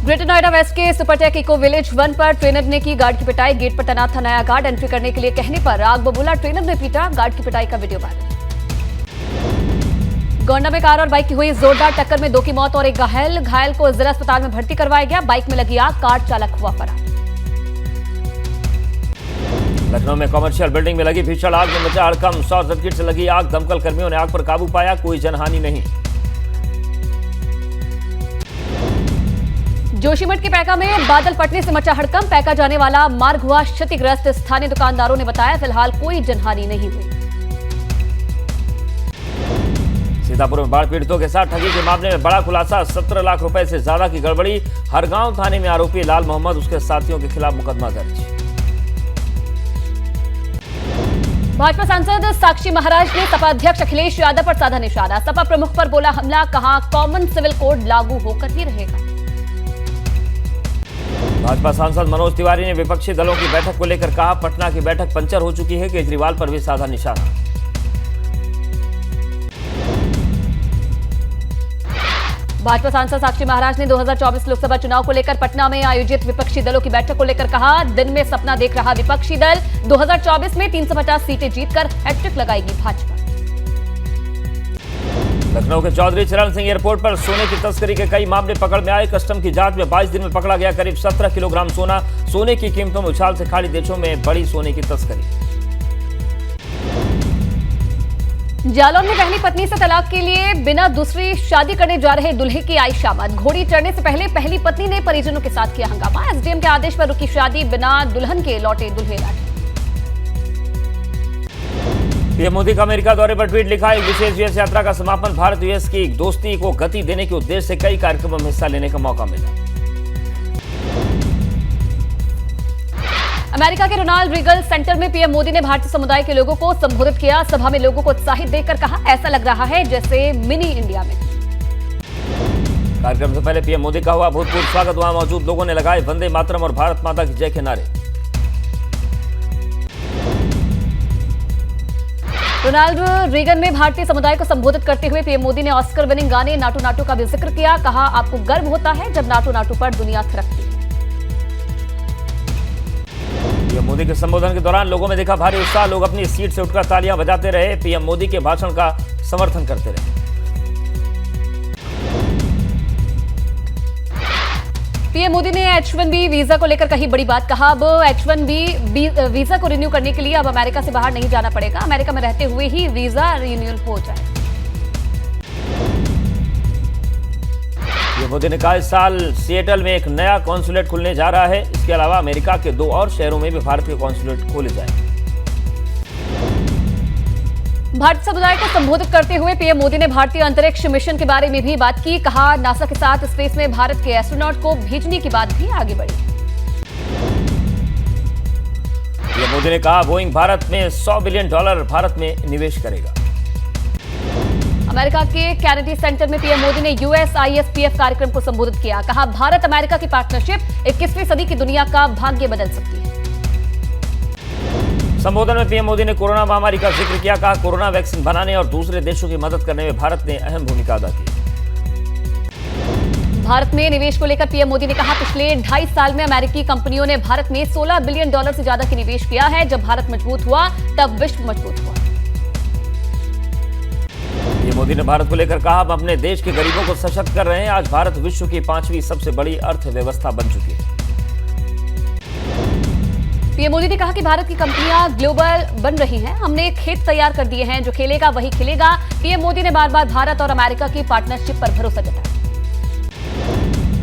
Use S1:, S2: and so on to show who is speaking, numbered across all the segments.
S1: Greater Noida waste के Supertech eco village 1 पर trainer ने की गार्ड की पिटाई। गेट पर तैनात था नया गार्ड। एंट्री करने के लिए कहने पर आग बबूला। ट्रेनर ने पीटा। गार्ड की पिटाई का वीडियो वायरल। गोंडा में कार और बाइक की हुई जोरदार टक्कर में 2 की मौत और 1 घायल। घायल को जिला अस्पताल में भर्ती करवाया गया। बाइक में लगी आग, कार चालक हुआ फरार।
S2: लखनऊ में कमर्शियल बिल्डिंग में लगी भीषण आग में मचा हड़कंप। शॉर्ट सर्किट से लगी आग। दमकल कर्मियों ने आग पर काबू पाया। कोई जनहानि नहीं।
S1: जोशीमठ के पैका में बादल फटने से मचा हड़कंप। पैका जाने वाला मार्ग हुआ क्षतिग्रस्त। स्थानीय दुकानदारों ने बताया फिलहाल कोई जनहानि नहीं हुई।
S2: सीतापुर में बाढ़ पीड़ितों के साथ ठगी के मामले में बड़ा खुलासा। 17 लाख रुपए से ज्यादा की गड़बड़ी। हरगांव थाने में आरोपी लाल मोहम्मद उसके साथियों के खिलाफ मुकदमा दर्ज।
S1: भाजपा सांसद साक्षी महाराज ने सपा अध्यक्ष अखिलेश यादव पर साधा निशाना। सपा प्रमुख पर बोला हमला। कहा कॉमन सिविल कोड लागू होकर ही रहेगा।
S2: भाजपा सांसद मनोज तिवारी ने विपक्षी दलों की बैठक को लेकर कहा पटना की बैठक पंचर हो चुकी है। केजरीवाल पर भी साधा निशाना।
S1: भाजपा सांसद साक्षी महाराज ने 2024 लोकसभा चुनाव को लेकर पटना में आयोजित विपक्षी दलों की बैठक को लेकर कहा दिन में सपना देख रहा विपक्षी दल 2024 में 350 सीटें जीतकर हैट्रिक लगाएगी भाजपा।
S2: लखनऊ के चौधरी चरण सिंह एयरपोर्ट पर सोने की तस्करी के कई मामले पकड़ में आए। कस्टम की जांच में 22 दिन में पकड़ा गया करीब 17 किलोग्राम सोना। सोने की कीमतों में उछाल से खाड़ी देशों में बड़ी सोने की तस्करी।
S1: जालौन में पहली पत्नी से तलाक के लिए बिना दूसरी शादी करने जा रहे दूल्हे की आई शामत। घोड़ी चढ़ने से पहले पहली पत्नी ने परिजनों के साथ किया हंगामा। एसडीएम के आदेश पर रुकी शादी। बिना दुल्हन के लौटे दूल्हे लाटे।
S2: पीएम मोदी का अमेरिका दौरे पर ट्वीट लिखा। एक विशेष यूएस यात्रा का समापन। भारत यूएस की दोस्ती को गति देने के उद्देश्य से कई कार्यक्रमों में हिस्सा लेने का मौका मिला।
S1: अमेरिका के रोनाल्ड रीगल सेंटर में पीएम मोदी ने भारतीय समुदाय के लोगों को संबोधित किया। सभा में लोगों को उत्साहित देखकर कहा ऐसा लग रहा है जैसे मिनी इंडिया में।
S2: कार्यक्रम से पहले पीएम मोदी का हुआ भूतपूर्व स्वागत। वहां मौजूद लोगों ने लगाए वंदे मातरम और भारत माता की जय के नारे।
S1: रोनाल्ड रीगन में भारतीय समुदाय को संबोधित करते हुए पीएम मोदी ने ऑस्कर विनिंग गाने नाटू नाटू का भी जिक्र किया। कहा आपको गर्व होता है जब नाटू नाटू पर दुनिया थिरकती है।
S2: पीएम मोदी के संबोधन के दौरान लोगों में देखा भारी उत्साह। लोग अपनी सीट से उठकर तालियां बजाते रहे। पीएम मोदी के भाषण का समर्थन करते रहे।
S1: पीएम मोदी ने H1B वीजा को लेकर कही बड़ी बात। कहा अब H1B वीजा को रिन्यू करने के लिए अब अमेरिका से बाहर नहीं जाना पड़ेगा। अमेरिका में रहते हुए ही वीजा रिन्यूअल हो जाए।
S2: पीएम मोदी ने कहा इस साल सिएटल में एक नया कॉन्सुलेट खुलने जा रहा है। इसके अलावा अमेरिका के 2 और शहरों में भी भारतीय कॉन्सुलेट खोले जाएंगे।
S1: भारतीय समुदाय को संबोधित करते हुए पीएम मोदी ने भारतीय अंतरिक्ष मिशन के बारे में भी बात की। कहा नासा के साथ स्पेस में भारत के एस्ट्रोनॉट को भेजने की बात भी आगे बढ़ी।
S2: पीएम मोदी ने कहा बोइंग भारत में $100 बिलियन भारत में निवेश करेगा।
S1: अमेरिका के कैनेडी सेंटर में पीएम मोदी ने USISPF कार्यक्रम को संबोधित किया। कहा भारत अमेरिका की पार्टनरशिप 21वीं सदी की दुनिया का भाग्य बदल सकती है।
S2: संबोधन में पीएम मोदी ने कोरोना महामारी का जिक्र किया। कहा कोरोना वैक्सीन बनाने और दूसरे देशों की मदद करने में भारत ने अहम भूमिका अदा की।
S1: भारत में निवेश को लेकर पीएम मोदी ने कहा पिछले 2.5 साल में अमेरिकी कंपनियों ने भारत में $16 बिलियन से ज्यादा की निवेश किया है। जब भारत मजबूत हुआ तब विश्व मजबूत हुआ।
S2: पीएम मोदी ने भारत को लेकर कहा हम अपने देश के गरीबों को सशक्त कर रहे हैं। आज भारत विश्व की 5वीं सबसे बड़ी अर्थव्यवस्था बन चुकी है।
S1: पीएम मोदी ने कहा कि भारत की कंपनियां ग्लोबल बन रही हैं। हमने खेत तैयार कर दिए हैं। जो खेलेगा वही खिलेगा। पीएम मोदी ने बार बार भारत और अमेरिका की पार्टनरशिप पर भरोसा जताया।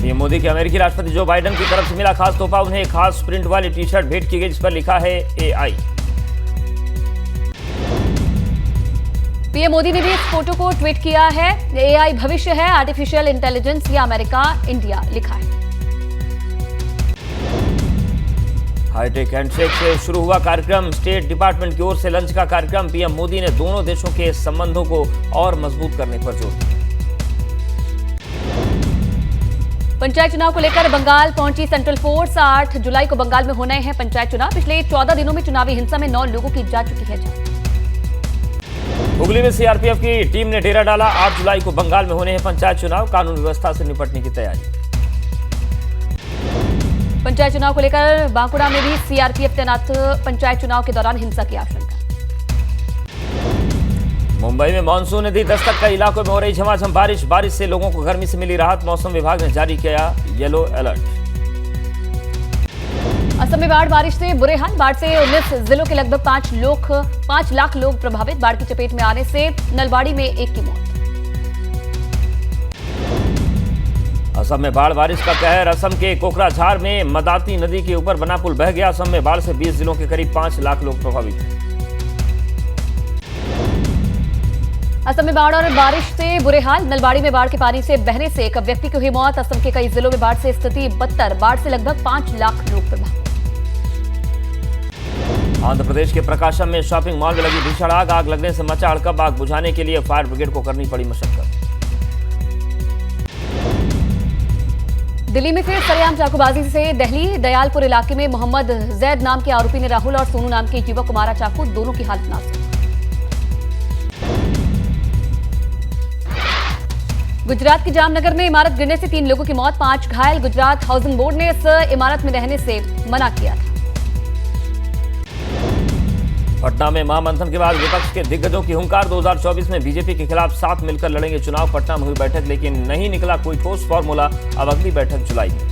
S2: पीएम मोदी के अमेरिकी राष्ट्रपति जो बाइडेन की तरफ से मिला खास तोहफा। उन्हें एक खास प्रिंट वाली टी शर्ट भेंट की गई जिस पर लिखा है AI। पीएम मोदी ने भी इस फोटो को ट्वीट किया है। AI भविष्य है, आर्टिफिशियल इंटेलिजेंस या अमेरिका इंडिया लिखा है। हाईटेक हैंडशेक से शुरू हुआ कार्यक्रम। स्टेट डिपार्टमेंट की ओर से लंच का कार्यक्रम। पीएम मोदी ने दोनों देशों के संबंधों को और मजबूत करने पर जोर दिया। पंचायत चुनाव को लेकर बंगाल पहुंची सेंट्रल फोर्स। 8 जुलाई को बंगाल में होने हैं पंचायत चुनाव। पिछले 14 दिनों में चुनावी हिंसा में 9 लोगों की जा चुकी है जान। हुगली में सीआरपीएफ की टीम ने डेरा डाला। 8 जुलाई को बंगाल में होने हैं पंचायत चुनाव। कानून व्यवस्था से निपटने की तैयारी।
S1: पंचायत चुनाव को लेकर बांकुड़ा में भी सीआरपीएफ तैनात, पंचायत चुनाव के दौरान हिंसा की आशंका।
S2: मुंबई में मानसून ने दी दस्तक, कई इलाकों में हो रही झमाझम बारिश से लोगों को गर्मी से मिली राहत, मौसम विभाग ने जारी किया येलो अलर्ट।
S1: असम में बारिश से बुरे हाल, बाढ़ से 19 जिलों के लगभग 5 लाख लोग प्रभावित, बाढ़ की चपेट में आने से नलबाड़ी में एक की मौत।
S2: असम में बारिश का कहर, असम के कोकराझार में मदाती नदी के ऊपर बना पुल बह गया, असम में बाढ़ से 20 जिलों के करीब 5 लाख लोग प्रभावित।
S1: असम में बाढ़ और बारिश से बुरे हाल, नलबाड़ी में बाढ़ के पानी से बहने से एक व्यक्ति की हुई मौत, असम के कई जिलों में बाढ़ से स्थिति बदतर, बाढ़ से लगभग 5 लाख लोग प्रभावित।
S2: आंध्र प्रदेश के प्रकाशम में शॉपिंग मॉल में लगी भीषण आग लगने से मचा हड़कंप, आग बुझाने के लिए फायर ब्रिगेड को करनी पड़ी मशक्कत।
S1: दिल्ली में फिर सरेआम चाकूबाजी से दिल्ली दयालपुर इलाके में मोहम्मद जैद नाम के आरोपी ने राहुल और सोनू नाम के एक युवक को मारा चाकू, दोनों की हालत नाजुक। गुजरात के जामनगर में इमारत गिरने से 3 लोगों की मौत, 5 घायल, गुजरात हाउसिंग बोर्ड ने इस इमारत में रहने से मना किया था।
S2: पटना में महामंथन के बाद विपक्ष के दिग्गजों की हुंकार, 2024 में बीजेपी के खिलाफ साथ मिलकर लड़ेंगे चुनाव, पटना में हुई बैठक लेकिन नहीं निकला कोई ठोस फॉर्मूला, अब अगली बैठक जुलाई में।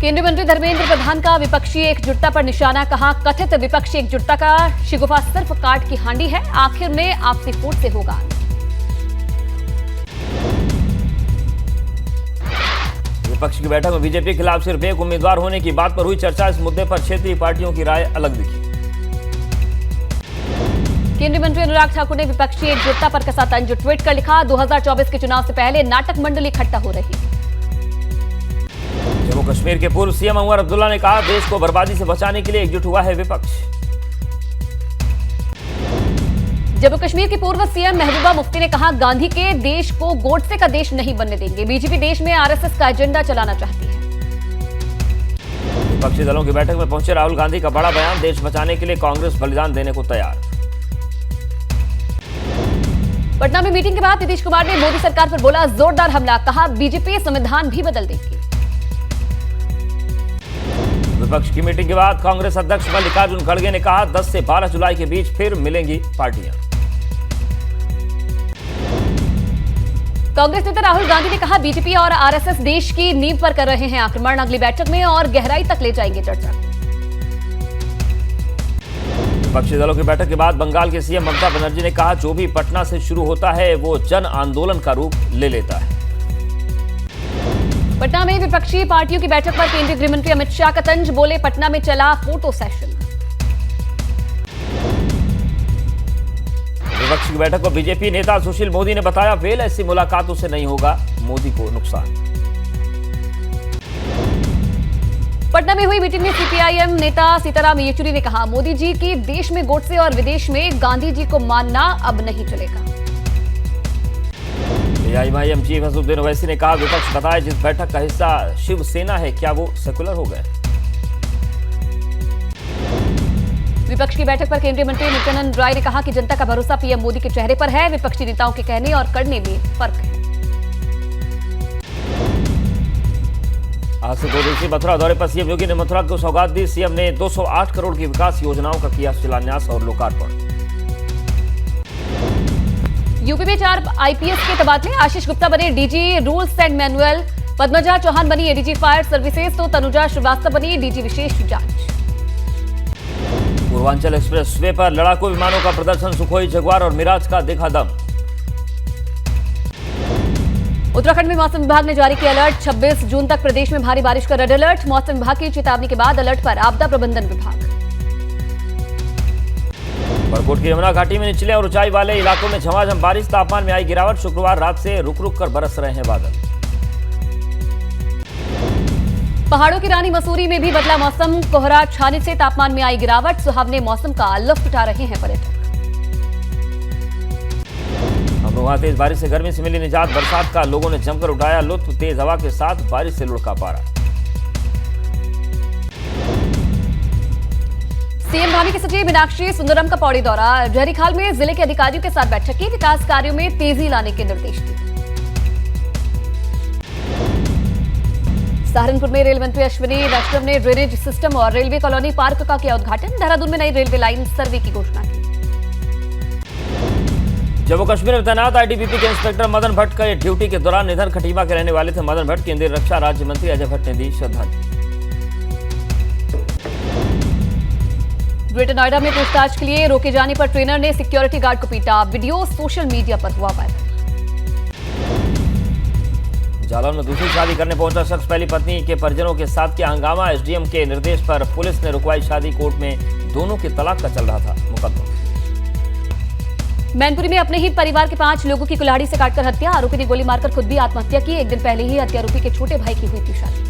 S1: केंद्रीय मंत्री धर्मेंद्र प्रधान का विपक्षी एकजुटता पर निशाना, कहा कथित विपक्षी एकजुटता का शिगुफा सिर्फ काट की हांडी है, आखिर में आपसी फूट से होगा।
S2: विपक्ष की बैठक में बीजेपी के खिलाफ सिर्फ एक उम्मीदवार होने की बात पर हुई चर्चा, इस मुद्दे पर क्षेत्रीय पार्टियों की राय अलग दिखी।
S1: केंद्रीय मंत्री अनुराग ठाकुर ने विपक्षी एकजुटता पर कसा तंज, ट्वीट कर लिखा 2024 के चुनाव से पहले नाटक मंडली इकट्ठा हो रही।
S2: जम्मू कश्मीर के पूर्व सीएम अंवर अब्दुल्ला ने कहा देश को बर्बादी से बचाने के लिए एकजुट हुआ है विपक्ष।
S1: जम्मू कश्मीर की पूर्व सीएम महबूबा मुफ्ती ने कहा गांधी के देश को गोडसे का देश नहीं बनने देंगे, बीजेपी देश में आरएसएस का एजेंडा चलाना चाहती है।
S2: विपक्षी दलों की बैठक में पहुंचे राहुल गांधी का बड़ा बयान, देश बचाने के लिए कांग्रेस बलिदान देने को तैयार।
S1: पटना में मीटिंग के बाद नीतीश कुमार ने मोदी सरकार पर बोला जोरदार हमला, कहा बीजेपी संविधान भी बदल देगी।
S2: विपक्ष की मीटिंग के बाद कांग्रेस अध्यक्ष मल्लिकार्जुन खड़गे ने कहा 10 से 12 जुलाई के बीच फिर मिलेंगी पार्टियां।
S1: कांग्रेस नेता राहुल गांधी ने कहा बीजेपी और आरएसएस देश की नींव पर कर रहे हैं आक्रमण, अगली बैठक में और गहराई तक ले जाएंगे चर्चा को।
S2: विपक्षी दलों की बैठक के बाद बंगाल के सीएम ममता बनर्जी ने कहा जो भी पटना से शुरू होता है वो जन आंदोलन का रूप ले लेता है।
S1: पटना में विपक्षी पार्टियों की बैठक पर केंद्रीय गृह मंत्री अमित शाह का तंज, बोले पटना में चला फोटो सेशन।
S2: विपक्ष की बैठक को बीजेपी नेता सुशील मोदी ने बताया वेल, ऐसी मुलाकातों से नहीं होगा मोदी को नुकसान।
S1: पटना में हुई मीटिंग में सीपीआईएम नेता सीताराम येचुरी ने कहा मोदी जी की देश में गोडसे और विदेश में गांधी जी को मानना अब नहीं चलेगा।
S2: एआईएमआईएम चीफ असदुद्दीन ओवैसी ने कहा विपक्ष बताए जिस बैठक का हिस्सा शिवसेना है क्या वो सेकुलर हो गए।
S1: विपक्ष की बैठक पर केंद्रीय मंत्री नित्यानंद राय ने कहा कि जनता का भरोसा पीएम मोदी के चेहरे पर है, विपक्षी नेताओं के कहने और करने में फर्क है।
S2: आज से 2 दिवसीय मथुरा दौरे पर सीएम योगी ने मथुरा को सौगात दी, सीएम ने 208 करोड़ की विकास योजनाओं का किया शिलान्यास और लोकार्पण। यूपी में 4 आईपीएस के तबादले, आशीष गुप्ता बने DG rules and manual, Padmaja Chauhan बनी एडीजी फायर सर्विसेज तो तनुजा श्रीवास्तव बनी डीजी विशेष जांच। पूर्वांचल एक्सप्रेस वे पर लड़ाकू विमानों का प्रदर्शन, सुखोई, जगुआर और मिराज का देखा दम। उत्तराखंड में मौसम विभाग ने जारी किया अलर्ट, 26 जून तक प्रदेश में भारी बारिश का रेड अलर्ट, मौसम विभाग की चेतावनी के बाद अलर्ट पर आपदा प्रबंधन विभाग। बरकोट की यमुना घाटी में निचले और ऊंचाई वाले इलाकों में झमाझम बारिश, तापमान में आई गिरावट, शुक्रवार रात से रुक रुक कर बरस रहे हैं बादल। पहाड़ों की रानी मसूरी में भी बदला मौसम, कोहरा छाने से तापमान में आई गिरावट, सुहावने मौसम का लुत्फ उठा रहे हैं पर्यटक। अमरोहा तेज बारिश से गर्मी से मिली निजात, बरसात का लोगों ने जमकर उठाया लुत्फ, तेज हवा के साथ बारिश से लुढ़का पारा। सीएम धामी के सचिव मीनाक्षी सुंदरम का पौड़ी दौरा, जयहरीखाल में जिले के अधिकारियों के साथ बैठक की, विकास कार्यों में तेजी लाने के निर्देश दिए।
S1: सहारनपुर में रेल मंत्री अश्विनी वैष्णव ने ड्रेनेज सिस्टम और रेलवे कॉलोनी पार्क का किया उद्घाटन। देहरादून में नई रेलवे लाइन सर्वे की घोषणा की।
S2: जम्मू कश्मीर में तैनात आईटीबीपी के इंस्पेक्टर मदन भट्ट का ड्यूटी के दौरान निधन खटीमा के रहने वाले थे। मदन भट्ट केंद्रीय रक्षा राज्य मंत्री अजय भट्ट ने दी श्रद्धांजलि।
S1: ग्रेटर नोएडा में पूछताछ के लिए रोके जाने पर ट्रेनर ने सिक्योरिटी गार्ड को पीटा। वीडियो सोशल मीडिया पर हुआ वायरल।
S2: जालौन में दूसरी शादी करने पहुंचा शख्स पहली पत्नी के परिजनों के साथ किया हंगामा। एसडीएम के निर्देश पर पुलिस ने रुकवाई शादी। कोर्ट में दोनों के तलाक का चल रहा था मुकदमा।
S1: मैनपुरी में अपने ही परिवार के 5 लोगों की कुल्हाड़ी से काटकर हत्या। आरोपी ने गोली मारकर खुद भी आत्महत्या की। एक दिन पहले ही हत्यारोपी के छोटे भाई की हुई थी शादी।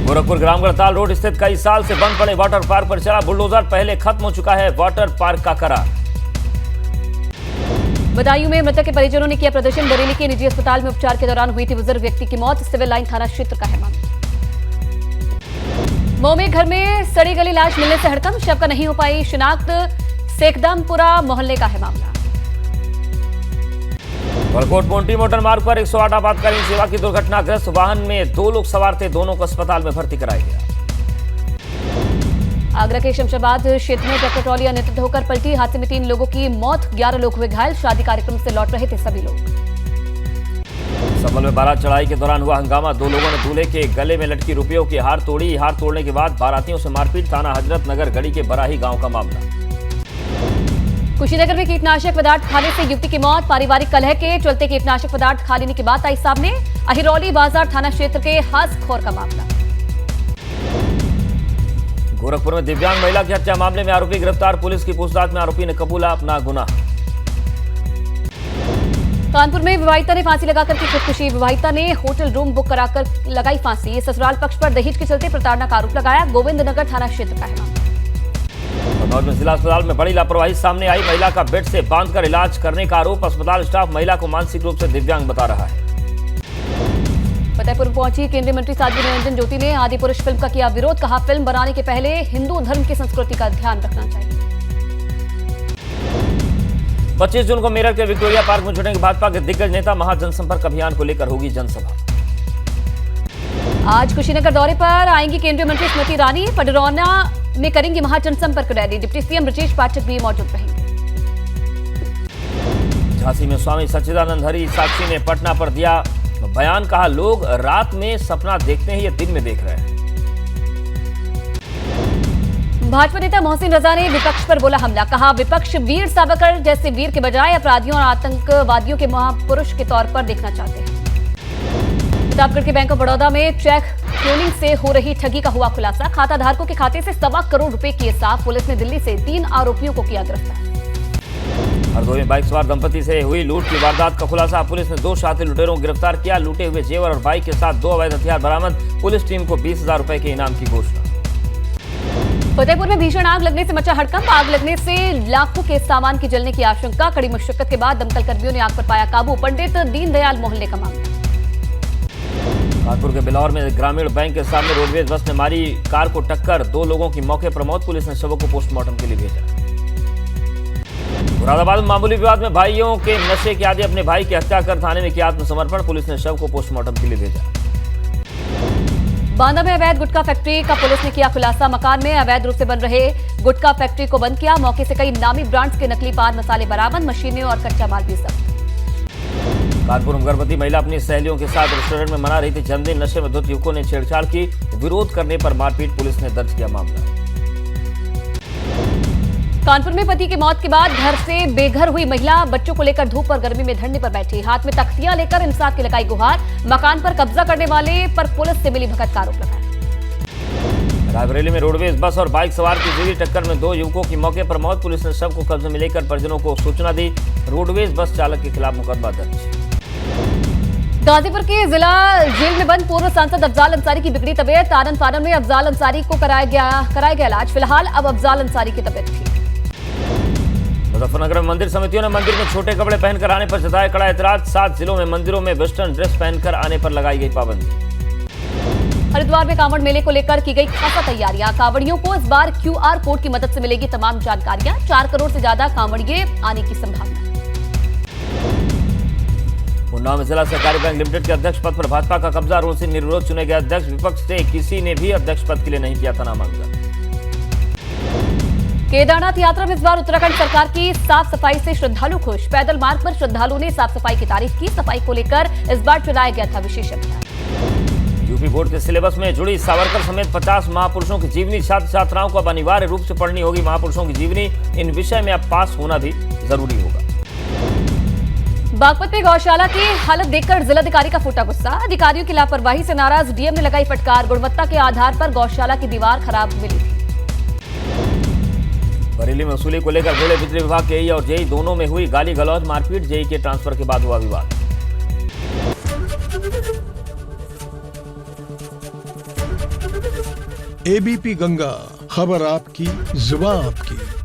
S2: गोरखपुर ग्रामगढ़ ताल रोड स्थित कई साल से बंद पड़े वाटर पार्क पर चला बुलडोजर। पहले खत्म हो चुका है वाटर पार्क का करार।
S1: बदायूं में मृतक के परिजनों ने किया प्रदर्शन। बरेली के निजी अस्पताल में उपचार के दौरान हुई थी बुजुर्ग व्यक्ति की मौत। सिविल लाइन थाना क्षेत्र का है मामला। मऊ में घर में सड़ी गली लाश मिलने से हड़कंप। शव का नहीं हो पाई शिनाख्त। सेकदमपुरा मोहल्ले का है मामला।
S2: बलकोट मोंटी मोटर मार्ग पर 108 आपातकालीन सेवा की दुर्घटनाग्रस्त वाहन में 2 लोग सवार थे। दोनों को अस्पताल में भर्ती कराया गया।
S1: आगरा के शमशाबाद क्षेत्र में ट्रैक्टर ट्रॉली अनियंत्रित होकर पलटी। हादसे में 3 लोगों की मौत, 11 लोग हुए घायल। शादी कार्यक्रम से लौट रहे थे सभी लोग।
S2: संभल में बारात चढ़ाई के दौरान हुआ हंगामा। 2 लोगों ने दूल्हे के गले में लटकी रुपयों की हार तोड़ी। हार तोड़ने के बाद बारातियों से मारपीट। थाना हजरत नगर गढ़ी के बराही गांव का मामला।
S1: कुशीनगर में कीटनाशक पदार्थ खाने से युवती की मौत। पारिवारिक कलह के चलते कीटनाशक पदार्थ खा लेने की बात आई सामने। अहिरौली बाजार थाना क्षेत्र के हासखोर का मामला।
S2: गोरखपुर में दिव्यांग महिला की हत्या मामले में आरोपी गिरफ्तार। पुलिस की पूछताछ में आरोपी ने कबूला अपना गुनाह।
S1: कानपुर में विवाहिता ने फांसी लगाकर की खुदकुशी। विवाहिता ने होटल रूम बुक कराकर लगाई फांसी। ससुराल पक्ष पर दहेज के चलते प्रताड़ना का आरोप लगाया। गोविंदनगर थाना क्षेत्र का है मामला।
S2: कन्नौज में जिला अस्पताल में बड़ी लापरवाही सामने आई। महिला का बेड से बांधकर इलाज करने का आरोप। अस्पताल स्टाफ महिला को मानसिक रूप से दिव्यांग बता रहा है।
S1: फतेहपुर पहुंची केंद्रीय मंत्री साध्वी निरंजन ज्योति ने आदि पुरुष फिल्म का किया विरोध। कहा फिल्म बनाने के पहले हिंदू धर्म की संस्कृति का ध्यान रखना चाहिए।
S2: 25 जून को मेरठ के विक्टोरिया पार्क में जुटेंगे भाजपा के दिग्गज नेता। महाजनसंपर्क अभियान को लेकर होगी जनसभा।
S1: आज कुशीनगर दौरे पर आएंगी केंद्रीय मंत्री स्मृति ईरानी। पडरौना में करेंगी महाजनसंपर्क rally. Deputy CM Brajesh Pathak भी मौजूद रहेंगे।
S2: झांसी में स्वामी सच्चिदानंद हरि साक्षी ने पटना पर दिया बयान। कहा लोग रात में सपना देखते हैं, ये दिन में देख रहे हैं।
S1: भाजपा नेता मोहसिन रजा ने विपक्ष पर बोला हमला। कहा विपक्ष वीर सावरकर जैसे वीर के बजाय अपराधियों और आतंकवादियों के महापुरुष के तौर पर देखना चाहते हैं। प्रतापगढ़ के बैंक ऑफ बड़ौदा में चेक क्लोनिंग से हो रही ठगी का हुआ खुलासा। खाता धारकों के खाते से 1.25 करोड़ रुपए किए साफ। पुलिस ने दिल्ली से 3 आरोपियों को किया गिरफ्तार। हरदोई में बाइक सवार दंपति से हुई लूट की वारदात का खुलासा। पुलिस ने 2 शातिर लुटेरों को गिरफ्तार किया। लूटे हुए जेवर और बाइक के साथ 2 अवैध हथियार बरामद। पुलिस टीम को 20,000 रुपए के इनाम की घोषणा। फतेहपुर में भीषण आग लगने से मचा हड़कंप। आग लगने से लाखों के सामान की जलने की आशंका। कड़ी मशक्कत के बाद दमकल कर्मियों ने आग पर पाया काबू। पंडित दीनदयाल मोहल्ले का मामला। कानपुर के बिलौर में ग्रामीण बैंक के सामने रोडवेज बस ने मारी कार को टक्कर। 2 लोगों की मौके पर मौत। पुलिस ने शवों को पोस्टमार्टम के लिए भेजा। मुरादाबाद में मामूली विवाद में भाइयों के नशे के आदि अपने भाई की हत्या कर थाने में किया आत्मसमर्पण। पुलिस ने शव को पोस्टमार्टम के लिए भेजा। बांदा में अवैध गुटखा फैक्ट्री का पुलिस ने किया खुलासा। मकान में अवैध रूप से बन रहे गुटखा फैक्ट्री को बंद किया। मौके से कई नामी ब्रांड्स के नकली पान मसाले बरामद। मशीनें और कच्चा माल भी जब्त। कानपुर में गर्भवती महिला अपनी सहेलियों के साथ रेस्टोरेंट में मना रही थी जन्मदिन। नशे में धुत युवकों ने छेड़छाड़ की। विरोध करने पर मारपीट। पुलिस ने दर्ज किया मामला। कानपुर में पति की मौत के बाद घर से बेघर हुई महिला बच्चों को लेकर धूप और गर्मी में धरने पर बैठी। हाथ में तख्तियां लेकर इंसाफ की लगाई गुहार। मकान पर कब्जा करने वाले पर पुलिस से मिलीभगत का आरोप लगाया। रायबरेली में रोडवेज बस और बाइक सवार की सीधी टक्कर में 2 युवकों की मौके पर मौत। पुलिस ने शव को कब्जे में लेकर परिजनों को सूचना दी। रोडवेज बस चालक के खिलाफ मुकदमा दर्ज। गाजीपुर के जिला जेल में बंद पूर्व सांसद अफजाल अंसारी की बिगड़ी तबीयत। आनंद फानन में अफजाल अंसारी को कराया गया इलाज। फिलहाल अब अफजाल अंसारी की तबीयत ठीक। मुजफ्फरनगर में मंदिर समितियों ने मंदिर में छोटे कपड़े पहनकर आने पर जताया कड़ा एतराज। 7 जिलों में मंदिरों में वेस्टर्न ड्रेस पहनकर आने पर लगाई गई पाबंदी। हरिद्वार में कांवड़ मेले को लेकर की गई खासा तैयारियां। कांवड़ियों को इस बार QR कोड की मदद से मिलेगी तमाम जानकारियां। 4 करोड़ से ज्यादा कांवड़िये आने की संभावना।
S2: उन्नाव में जिला सहकारी बैंक लिमिटेड के अध्यक्ष पद पर भाजपा का कब्जा, रोज से निर्विरोध चुने गए अध्यक्ष, विपक्ष से किसी ने भी अध्यक्ष पद के लिए नहीं किया था नामांकन।
S1: केदारनाथ यात्रा में इस बार उत्तराखंड सरकार की साफ सफाई से श्रद्धालु खुश। पैदल मार्ग पर श्रद्धालुओं ने साफ सफाई की तारीफ की। सफाई को लेकर इस बार चलाया गया था विशेष अभियान।
S2: यूपी बोर्ड के सिलेबस में जुड़ी सावरकर समेत 50 महापुरुषों की जीवनी, छात्र छात्राओं को अब अनिवार्य रूप से पढ़नी होगी महापुरुषों की जीवनी। इन विषय में अब पास होना भी जरूरी होगा।
S1: बागपत में गौशाला की हालत देखकर जिलाधिकारी का फूटा गुस्सा। अधिकारियों की लापरवाही से नाराज डीएम ने लगाई फटकार। गुणवत्ता के आधार पर गौशाला की दीवार खराब मिली थी।
S2: बरेली में वसूली को लेकर भिड़े बिजली विभाग के एई और जेई, दोनों में हुई गाली गलौज मारपीट। जेई के ट्रांसफर के बाद हुआ विवाद।
S3: एबीपी गंगा, खबर आपकी, जुबान आपकी।